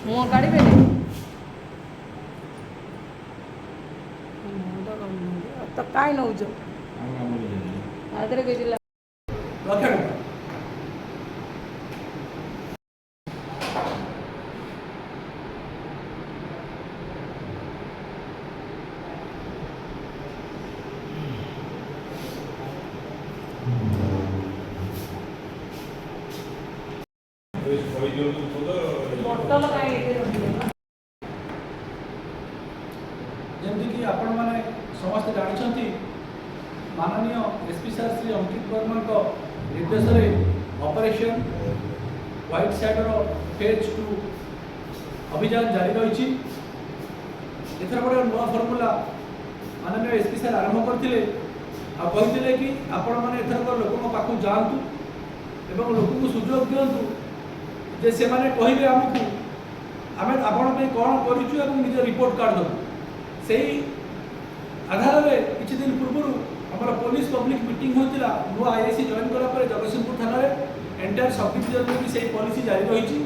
मुँह काढ़ी तो काय नौज आदरे किसी बोतल जमीक आपण मैंने समस्त जानते माननीय एसपी सार श्री अंकित वर्मा निर्देश ऑपरेशन व्हाइट साइडर फेज 2 अभियान जारी रही एथर गोटे नुआ फर्मूला माननीय एसपी सार आरंभ करते कहते कि आपण मैंने एथर लोक पाक जातु एवं लोक को सुजोग दिंतु जे से माने कहे आमको आम आपण कौन करूँ निज रिपोर्ट कार्ड देवु से आधार में किसी दिन पूर्व आम पुलिस पब्लिक मीटिंग होता नुआ आईआईसी जॉइन कलापर जगतसिंहपुर थाना एंटायर सब डिविजन में भी से पॉलिसी जारी रही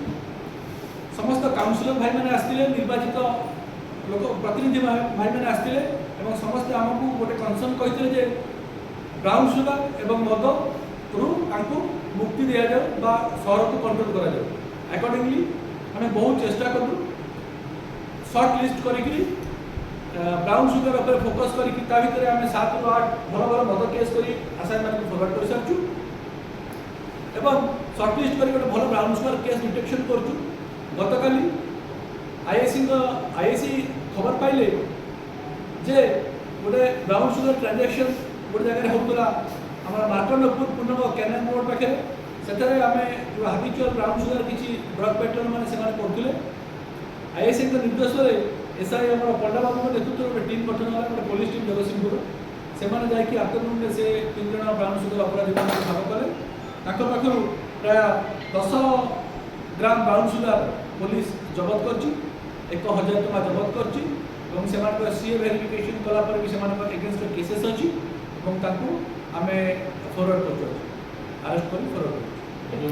समस्त काउंसिलर भाई मैंने आसते निर्वाचित लोक प्रतिनिधि भाई मैंने आसते समस्ते आमको गोटे कनसर्न कहते ब्राउन सुगर एवं मद रु मुक्ति दि जाऊ सहर को कंट्रोल करा अकॉर्डिंगली आम बहुत चेष्टा करूँ सर्ट लिस्ट करी ब्राउन सुगर उपर फोकस करी आम 7 ରୁ 8 भल भल मद केस कर आसामी मान फरवर्ड कर सारी सर्ट लिस्ट कर गोटे भल ब्राउन सुगर केस डिटेक्शन करूँ गतकाली आईआईसी खबर पाइले जे गोटे ब्राउन सुगर ट्रांजेक्शन गोटे जगह होता आम मार्कंडपुर पूर्णम कैनाल रोड पाखे से आम जो हाबिचुआल ब्राउन सुगर किसी ड्रग पेट्रोल मैंने करते आईआईसी निर्देश एसआई आम पंडा बाबू नेतृत्व गोटे टीम गठन है गोटे पुलिस टीम जगतसिंहपुर से आफ्टरनून में से 3 जन ब्राउन सुगर अपराधी ठाब कले पाखु प्राय 10 ग्राम ब्राउन सुगर पुलिस जबत कर 1000 टका जबत कर सीए वेरिफिकेशन कलापर भी एगेन्स्ट केसेस अच्छी आम फरवर्ड कर अरेस्ट कर फरवर्ड कर